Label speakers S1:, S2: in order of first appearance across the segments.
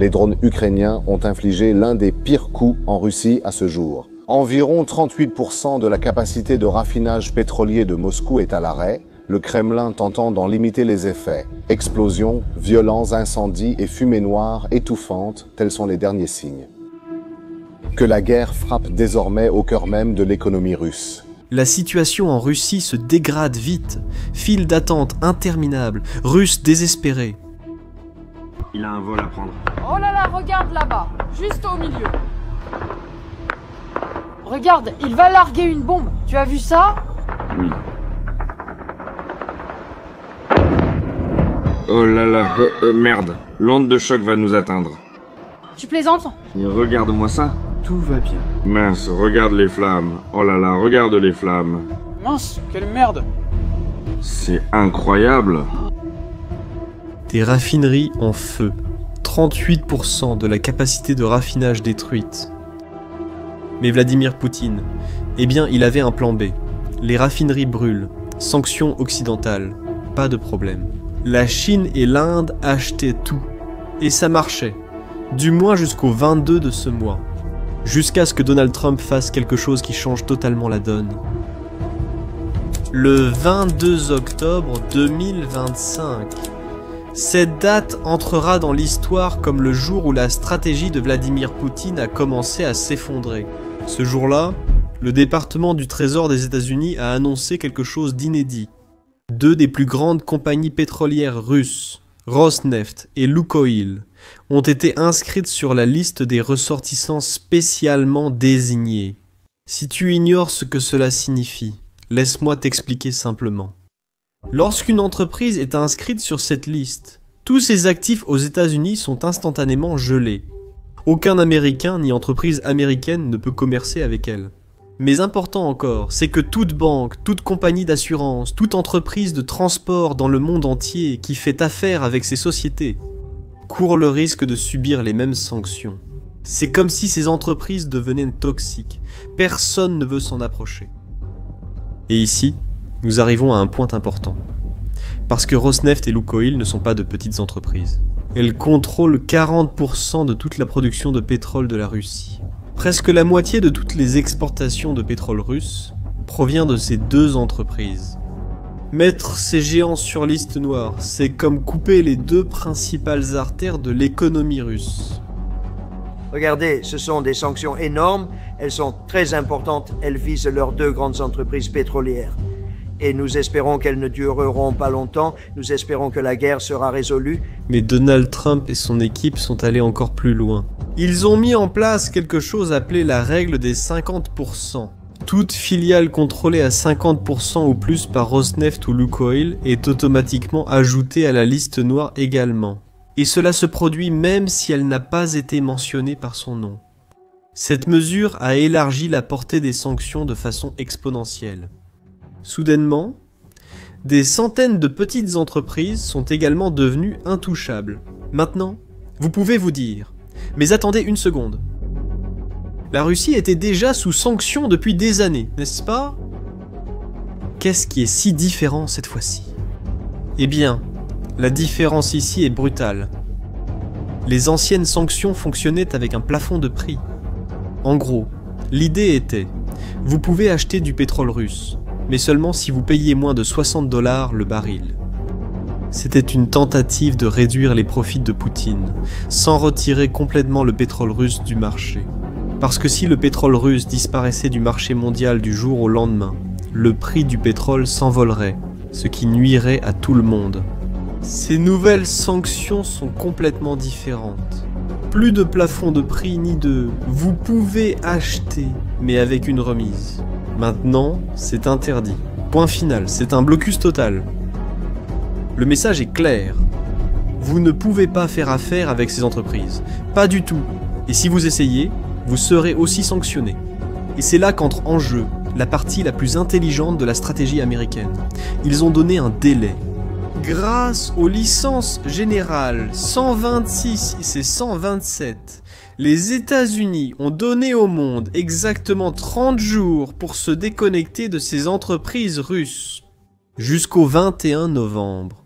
S1: Les drones ukrainiens ont infligé l'un des pires coups en Russie à ce jour. Environ 38% de la capacité de raffinage pétrolier de Moscou est à l'arrêt, le Kremlin tentant d'en limiter les effets. Explosions, violents incendies et fumées noires étouffantes, tels sont les derniers signes. Que la guerre frappe désormais au cœur même de l'économie russe.
S2: La situation en Russie se dégrade vite. File d'attente interminable, Russes désespérés.
S3: Il a un vol à prendre.
S4: Oh là là, regarde là-bas, juste au milieu. Regarde, il va larguer une bombe. Tu as vu ça?
S3: Oui. Oh là là, merde. L'onde de choc va nous atteindre.
S4: Tu plaisantes?
S3: Et regarde-moi ça.
S2: Tout va bien.
S3: Mince, regarde les flammes. Oh là là, regarde les flammes.
S5: Mince, quelle merde!
S3: C'est incroyable.
S2: Des raffineries en feu. 38% de la capacité de raffinage détruite. Mais Vladimir Poutine, eh bien, il avait un plan B. Les raffineries brûlent. Sanctions occidentales. Pas de problème. La Chine et l'Inde achetaient tout. Et ça marchait. Du moins jusqu'au 22 de ce mois. Jusqu'à ce que Donald Trump fasse quelque chose qui change totalement la donne. Le 22 octobre 2025. Cette date entrera dans l'histoire comme le jour où la stratégie de Vladimir Poutine a commencé à s'effondrer. Ce jour-là, le département du Trésor des États-Unis a annoncé quelque chose d'inédit. Deux des plus grandes compagnies pétrolières russes, Rosneft et Lukoil, ont été inscrites sur la liste des ressortissants spécialement désignés. Si tu ignores ce que cela signifie, laisse-moi t'expliquer simplement. Lorsqu'une entreprise est inscrite sur cette liste, tous ses actifs aux États-Unis sont instantanément gelés. Aucun Américain ni entreprise américaine ne peut commercer avec elle. Mais important encore, c'est que toute banque, toute compagnie d'assurance, toute entreprise de transport dans le monde entier qui fait affaire avec ces sociétés court le risque de subir les mêmes sanctions. C'est comme si ces entreprises devenaient toxiques. Personne ne veut s'en approcher. Et ici, nous arrivons à un point important. Parce que Rosneft et Lukoil ne sont pas de petites entreprises. Elles contrôlent 40% de toute la production de pétrole de la Russie. Presque la moitié de toutes les exportations de pétrole russe provient de ces deux entreprises. Mettre ces géants sur liste noire, c'est comme couper les deux principales artères de l'économie russe.
S6: Regardez, ce sont des sanctions énormes, elles sont très importantes, elles visent leurs deux grandes entreprises pétrolières. Et nous espérons qu'elles ne dureront pas longtemps, nous espérons que la guerre sera résolue.
S2: Mais Donald Trump et son équipe sont allés encore plus loin. Ils ont mis en place quelque chose appelé la règle des 50%. Toute filiale contrôlée à 50% ou plus par Rosneft ou Lukoil est automatiquement ajoutée à la liste noire également. Et cela se produit même si elle n'a pas été mentionnée par son nom. Cette mesure a élargi la portée des sanctions de façon exponentielle. Soudainement, des centaines de petites entreprises sont également devenues intouchables. Maintenant, vous pouvez vous dire, mais attendez une seconde. La Russie était déjà sous sanctions depuis des années, n'est-ce pas? Qu'est-ce qui est si différent cette fois-ci? Eh bien, la différence ici est brutale. Les anciennes sanctions fonctionnaient avec un plafond de prix. En gros, l'idée était, vous pouvez acheter du pétrole russe, mais seulement si vous payez moins de 60 $ le baril. C'était une tentative de réduire les profits de Poutine, sans retirer complètement le pétrole russe du marché. Parce que si le pétrole russe disparaissait du marché mondial du jour au lendemain, le prix du pétrole s'envolerait, ce qui nuirait à tout le monde. Ces nouvelles sanctions sont complètement différentes. Plus de plafond de prix ni de « vous pouvez acheter », mais avec une remise. Maintenant, c'est interdit. Point final, c'est un blocus total. Le message est clair. Vous ne pouvez pas faire affaire avec ces entreprises. Pas du tout. Et si vous essayez, vous serez aussi sanctionné. Et c'est là qu'entre en jeu la partie la plus intelligente de la stratégie américaine. Ils ont donné un délai. Grâce aux licences générales 126 et 127, les États-Unis ont donné au monde exactement 30 jours pour se déconnecter de ces entreprises russes. Jusqu'au 21 novembre.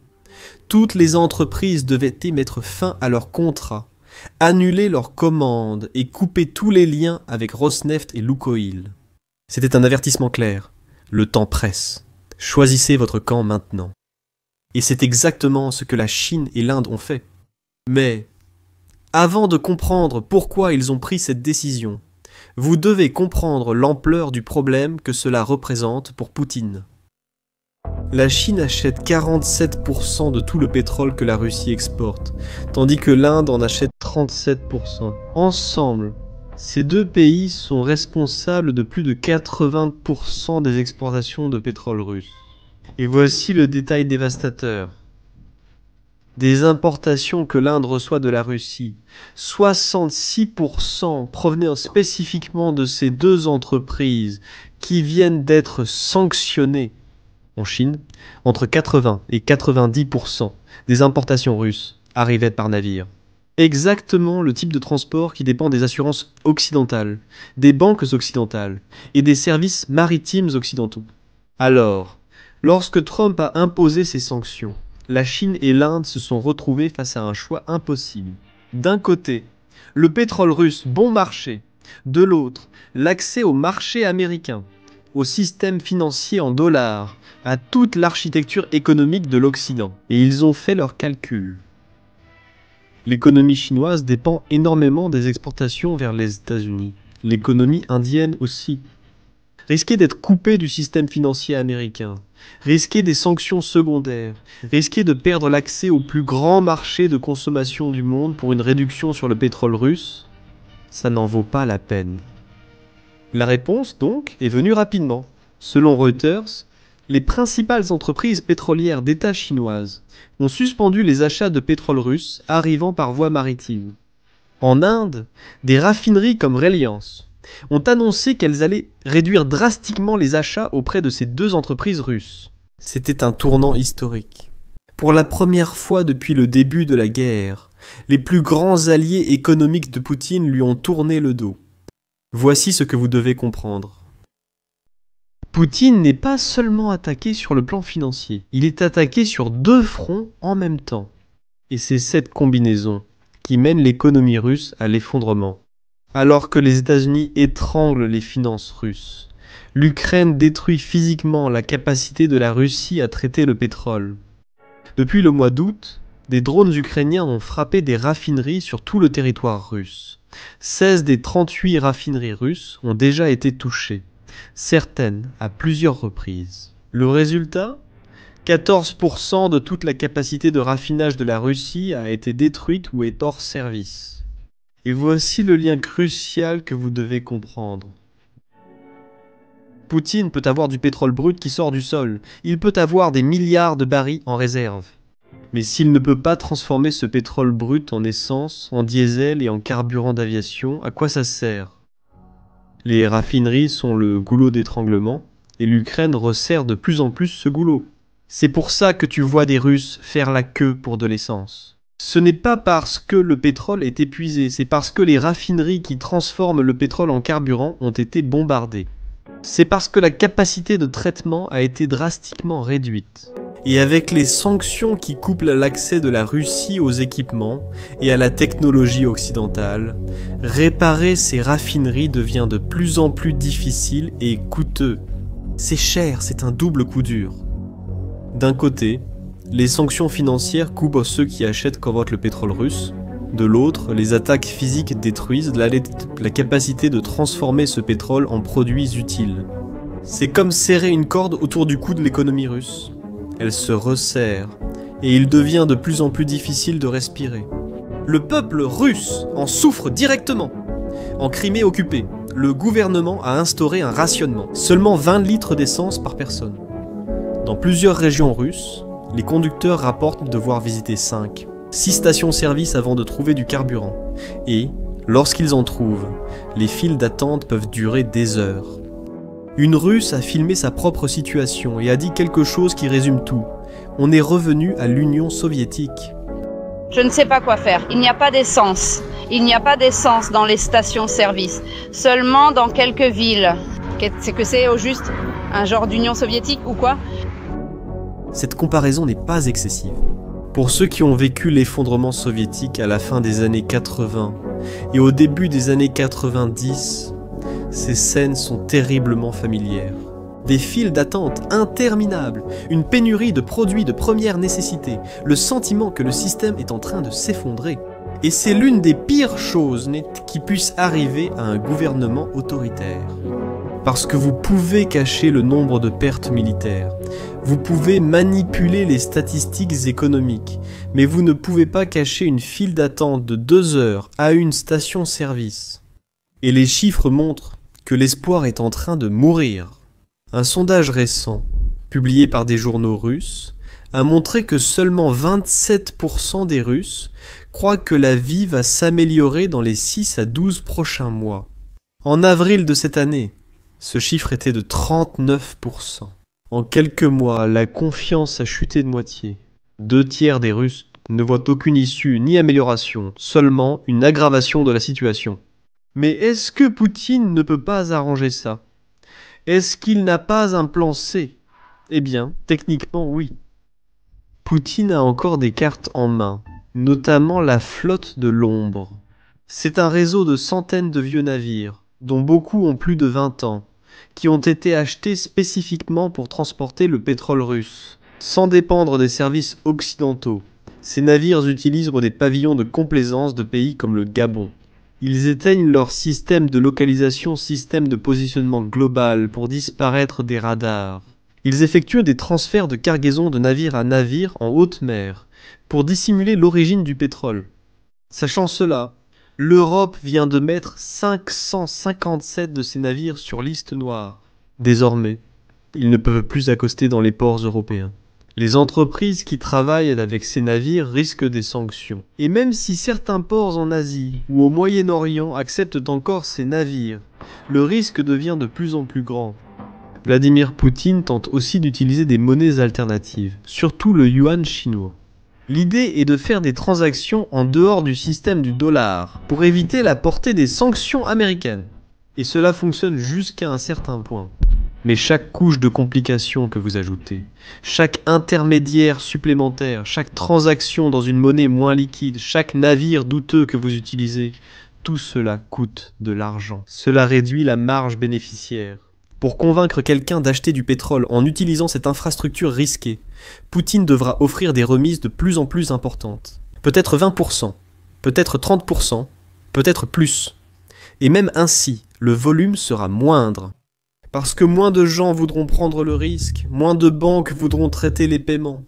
S2: Toutes les entreprises devaient y mettre fin à leur contrat, annuler leurs commandes et couper tous les liens avec Rosneft et Lukoil. C'était un avertissement clair. Le temps presse. Choisissez votre camp maintenant. Et c'est exactement ce que la Chine et l'Inde ont fait. Mais, avant de comprendre pourquoi ils ont pris cette décision, vous devez comprendre l'ampleur du problème que cela représente pour Poutine. La Chine achète 47% de tout le pétrole que la Russie exporte, tandis que l'Inde en achète 37%. Ensemble, ces deux pays sont responsables de plus de 80% des exportations de pétrole russe. Et voici le détail dévastateur. Des importations que l'Inde reçoit de la Russie, 66% provenaient spécifiquement de ces deux entreprises qui viennent d'être sanctionnées. En Chine, entre 80 et 90% des importations russes arrivaient par navire. Exactement le type de transport qui dépend des assurances occidentales, des banques occidentales et des services maritimes occidentaux. Alors, lorsque Trump a imposé ces sanctions, la Chine et l'Inde se sont retrouvées face à un choix impossible. D'un côté, le pétrole russe bon marché, de l'autre, l'accès au marché américain, au système financier en dollars, à toute l'architecture économique de l'Occident. Et ils ont fait leurs calculs. L'économie chinoise dépend énormément des exportations vers les États-Unis. L'économie indienne aussi. Risquer d'être coupé du système financier américain, risquer des sanctions secondaires, risquer de perdre l'accès au plus grand marché de consommation du monde pour une réduction sur le pétrole russe, ça n'en vaut pas la peine. La réponse, donc, est venue rapidement. Selon Reuters, les principales entreprises pétrolières d'État chinoises ont suspendu les achats de pétrole russe arrivant par voie maritime. En Inde, des raffineries comme Reliance ont annoncé qu'elles allaient réduire drastiquement les achats auprès de ces deux entreprises russes. C'était un tournant historique. Pour la première fois depuis le début de la guerre, les plus grands alliés économiques de Poutine lui ont tourné le dos. Voici ce que vous devez comprendre. Poutine n'est pas seulement attaqué sur le plan financier, il est attaqué sur deux fronts en même temps. Et c'est cette combinaison qui mène l'économie russe à l'effondrement. Alors que les États-Unis étranglent les finances russes, l'Ukraine détruit physiquement la capacité de la Russie à traiter le pétrole. Depuis le mois d'août, des drones ukrainiens ont frappé des raffineries sur tout le territoire russe. 16 des 38 raffineries russes ont déjà été touchées, certaines à plusieurs reprises. Le résultat ? 14% de toute la capacité de raffinage de la Russie a été détruite ou est hors service. Et voici le lien crucial que vous devez comprendre. Poutine peut avoir du pétrole brut qui sort du sol. Il peut avoir des milliards de barils en réserve. Mais s'il ne peut pas transformer ce pétrole brut en essence, en diesel et en carburant d'aviation, à quoi ça sert ? Les raffineries sont le goulot d'étranglement, et l'Ukraine resserre de plus en plus ce goulot. C'est pour ça que tu vois des Russes faire la queue pour de l'essence. Ce n'est pas parce que le pétrole est épuisé, c'est parce que les raffineries qui transforment le pétrole en carburant ont été bombardées. C'est parce que la capacité de traitement a été drastiquement réduite. Et avec les sanctions qui couplent l'accès de la Russie aux équipements et à la technologie occidentale, réparer ces raffineries devient de plus en plus difficile et coûteux. C'est cher, c'est un double coup dur. D'un côté, les sanctions financières coupent ceux qui achètent qu'en vote le pétrole russe. De l'autre, les attaques physiques détruisent la capacité de transformer ce pétrole en produits utiles. C'est comme serrer une corde autour du cou de l'économie russe. Elle se resserre, et il devient de plus en plus difficile de respirer. Le peuple russe en souffre directement. En Crimée occupée, le gouvernement a instauré un rationnement. Seulement 20 litres d'essence par personne. Dans plusieurs régions russes, les conducteurs rapportent devoir visiter 6 stations-service avant de trouver du carburant. Et, lorsqu'ils en trouvent, les files d'attente peuvent durer des heures. Une Russe a filmé sa propre situation et a dit quelque chose qui résume tout. On est revenu à l'Union soviétique.
S5: Je ne sais pas quoi faire. Il n'y a pas d'essence. Il n'y a pas d'essence dans les stations-service. Seulement dans quelques villes. C'est que c'est au juste un genre d'Union soviétique ou quoi ?
S2: Cette comparaison n'est pas excessive. Pour ceux qui ont vécu l'effondrement soviétique à la fin des années 80 et au début des années 90, ces scènes sont terriblement familières. Des files d'attente interminables, une pénurie de produits de première nécessité, le sentiment que le système est en train de s'effondrer. Et c'est l'une des pires choses qui puissent arriver à un gouvernement autoritaire. Parce que vous pouvez cacher le nombre de pertes militaires, vous pouvez manipuler les statistiques économiques, mais vous ne pouvez pas cacher une file d'attente de 2 heures à une station-service. Et les chiffres montrent que l'espoir est en train de mourir. Un sondage récent, publié par des journaux russes, a montré que seulement 27% des Russes croient que la vie va s'améliorer dans les 6 à 12 prochains mois. En avril de cette année, ce chiffre était de 39%. En quelques mois, la confiance a chuté de moitié. 2/3 des Russes ne voient aucune issue ni amélioration, seulement une aggravation de la situation. Mais est-ce que Poutine ne peut pas arranger ça ? Est-ce qu'il n'a pas un plan C ? Eh bien, techniquement oui. Poutine a encore des cartes en main, notamment la flotte de l'ombre. C'est un réseau de centaines de vieux navires, dont beaucoup ont plus de 20 ans, qui ont été achetés spécifiquement pour transporter le pétrole russe, sans dépendre des services occidentaux. Ces navires utilisent des pavillons de complaisance de pays comme le Gabon. Ils éteignent leur système de localisation, système de positionnement global pour disparaître des radars. Ils effectuent des transferts de cargaison de navire à navire en haute mer pour dissimuler l'origine du pétrole. Sachant cela, l'Europe vient de mettre 557 de ces navires sur liste noire. Désormais, ils ne peuvent plus accoster dans les ports européens. Les entreprises qui travaillent avec ces navires risquent des sanctions. Et même si certains ports en Asie ou au Moyen-Orient acceptent encore ces navires, le risque devient de plus en plus grand. Vladimir Poutine tente aussi d'utiliser des monnaies alternatives, surtout le yuan chinois. L'idée est de faire des transactions en dehors du système du dollar, pour éviter la portée des sanctions américaines. Et cela fonctionne jusqu'à un certain point. Mais chaque couche de complication que vous ajoutez, chaque intermédiaire supplémentaire, chaque transaction dans une monnaie moins liquide, chaque navire douteux que vous utilisez, tout cela coûte de l'argent. Cela réduit la marge bénéficiaire. Pour convaincre quelqu'un d'acheter du pétrole en utilisant cette infrastructure risquée, Poutine devra offrir des remises de plus en plus importantes. Peut-être 20%, peut-être 30%, peut-être plus. Et même ainsi, le volume sera moindre. Parce que moins de gens voudront prendre le risque, moins de banques voudront traiter les paiements,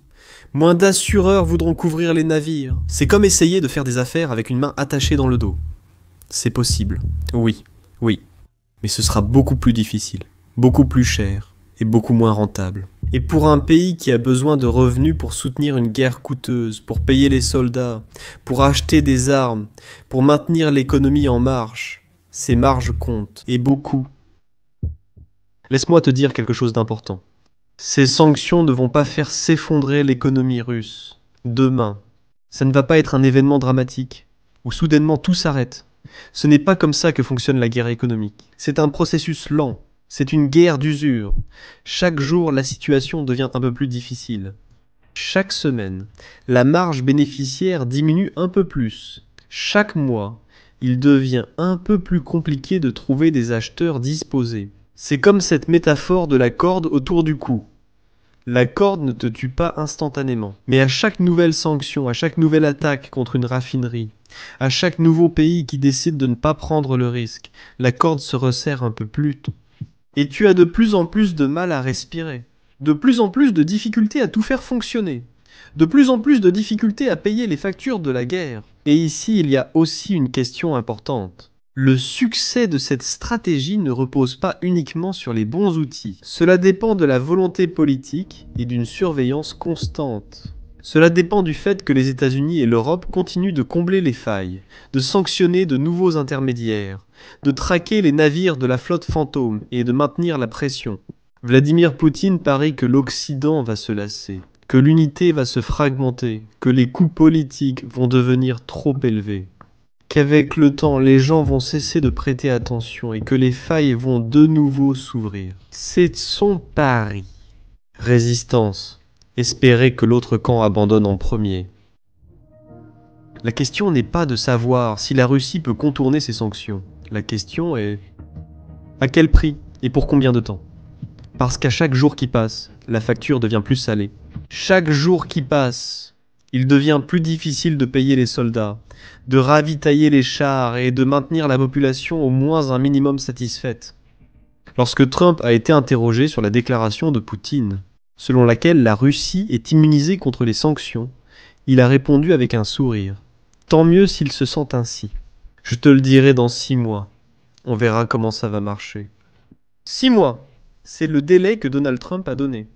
S2: moins d'assureurs voudront couvrir les navires. C'est comme essayer de faire des affaires avec une main attachée dans le dos. C'est possible, oui, mais ce sera beaucoup plus difficile, beaucoup plus cher et beaucoup moins rentable. Et pour un pays qui a besoin de revenus pour soutenir une guerre coûteuse, pour payer les soldats, pour acheter des armes, pour maintenir l'économie en marche, ces marges comptent, et beaucoup. Laisse-moi te dire quelque chose d'important. Ces sanctions ne vont pas faire s'effondrer l'économie russe. Demain, ça ne va pas être un événement dramatique, où soudainement tout s'arrête. Ce n'est pas comme ça que fonctionne la guerre économique. C'est un processus lent. C'est une guerre d'usure. Chaque jour, la situation devient un peu plus difficile. Chaque semaine, la marge bénéficiaire diminue un peu plus. Chaque mois, il devient un peu plus compliqué de trouver des acheteurs disposés. C'est comme cette métaphore de la corde autour du cou. La corde ne te tue pas instantanément. Mais à chaque nouvelle sanction, à chaque nouvelle attaque contre une raffinerie, à chaque nouveau pays qui décide de ne pas prendre le risque, la corde se resserre un peu plus. Et tu as de plus en plus de mal à respirer. De plus en plus de difficultés à tout faire fonctionner. De plus en plus de difficultés à payer les factures de la guerre. Et ici, il y a aussi une question importante. Le succès de cette stratégie ne repose pas uniquement sur les bons outils. Cela dépend de la volonté politique et d'une surveillance constante. Cela dépend du fait que les États-Unis et l'Europe continuent de combler les failles, de sanctionner de nouveaux intermédiaires, de traquer les navires de la flotte fantôme et de maintenir la pression. Vladimir Poutine parie que l'Occident va se lasser, que l'unité va se fragmenter, que les coûts politiques vont devenir trop élevés. Qu'avec le temps, les gens vont cesser de prêter attention et que les failles vont de nouveau s'ouvrir. C'est son pari. Résistance. Espérer que l'autre camp abandonne en premier. La question n'est pas de savoir si la Russie peut contourner ses sanctions. La question est à quel prix et pour combien de temps? Parce qu'à chaque jour qui passe, la facture devient plus salée. Chaque jour qui passe, il devient plus difficile de payer les soldats, de ravitailler les chars et de maintenir la population au moins un minimum satisfaite. Lorsque Trump a été interrogé sur la déclaration de Poutine, selon laquelle la Russie est immunisée contre les sanctions, il a répondu avec un sourire. Tant mieux s'il se sent ainsi. Je te le dirai dans 6 mois. On verra comment ça va marcher. 6 mois, c'est le délai que Donald Trump a donné.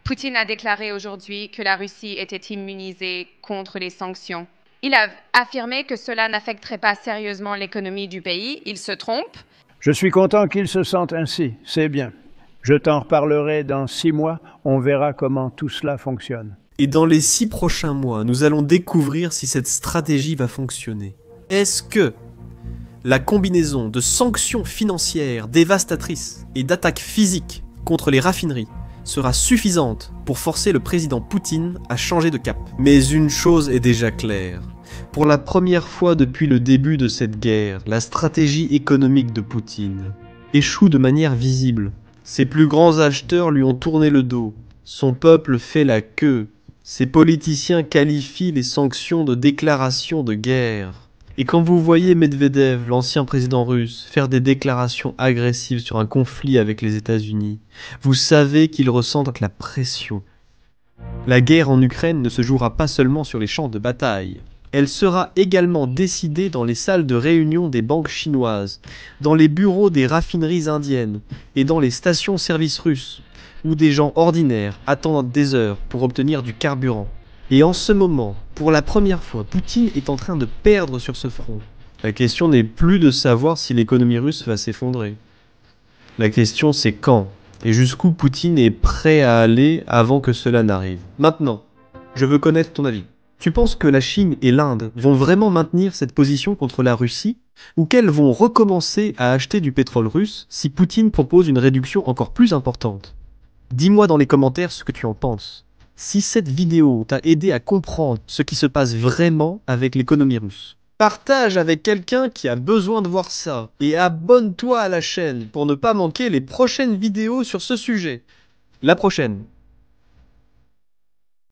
S7: Poutine a déclaré aujourd'hui que la Russie était immunisée contre les sanctions. Il a affirmé que cela n'affecterait pas sérieusement l'économie du pays. Il se trompe.
S8: Je suis content qu'il se sente ainsi, c'est bien. Je t'en reparlerai dans 6 mois, on verra comment tout cela fonctionne.
S2: Et dans les 6 prochains mois, nous allons découvrir si cette stratégie va fonctionner. Est-ce que la combinaison de sanctions financières dévastatrices et d'attaques physiques contre les raffineries sera suffisante pour forcer le président Poutine à changer de cap? Mais une chose est déjà claire. Pour la première fois depuis le début de cette guerre, la stratégie économique de Poutine échoue de manière visible. Ses plus grands acheteurs lui ont tourné le dos. Son peuple fait la queue. Ses politiciens qualifient les sanctions de déclaration de guerre. Et quand vous voyez Medvedev, l'ancien président russe, faire des déclarations agressives sur un conflit avec les États-Unis, vous savez qu'il ressent la pression. La guerre en Ukraine ne se jouera pas seulement sur les champs de bataille. Elle sera également décidée dans les salles de réunion des banques chinoises, dans les bureaux des raffineries indiennes et dans les stations-service russes, où des gens ordinaires attendent des heures pour obtenir du carburant. Et en ce moment, pour la première fois, Poutine est en train de perdre sur ce front. La question n'est plus de savoir si l'économie russe va s'effondrer. La question c'est quand et jusqu'où Poutine est prêt à aller avant que cela n'arrive. Maintenant, je veux connaître ton avis. Tu penses que la Chine et l'Inde vont vraiment maintenir cette position contre la Russie ou qu'elles vont recommencer à acheter du pétrole russe si Poutine propose une réduction encore plus importante? Dis-moi dans les commentaires ce que tu en penses. Si cette vidéo t'a aidé à comprendre ce qui se passe vraiment avec l'économie russe, partage avec quelqu'un qui a besoin de voir ça et abonne-toi à la chaîne pour ne pas manquer les prochaines vidéos sur ce sujet. La prochaine.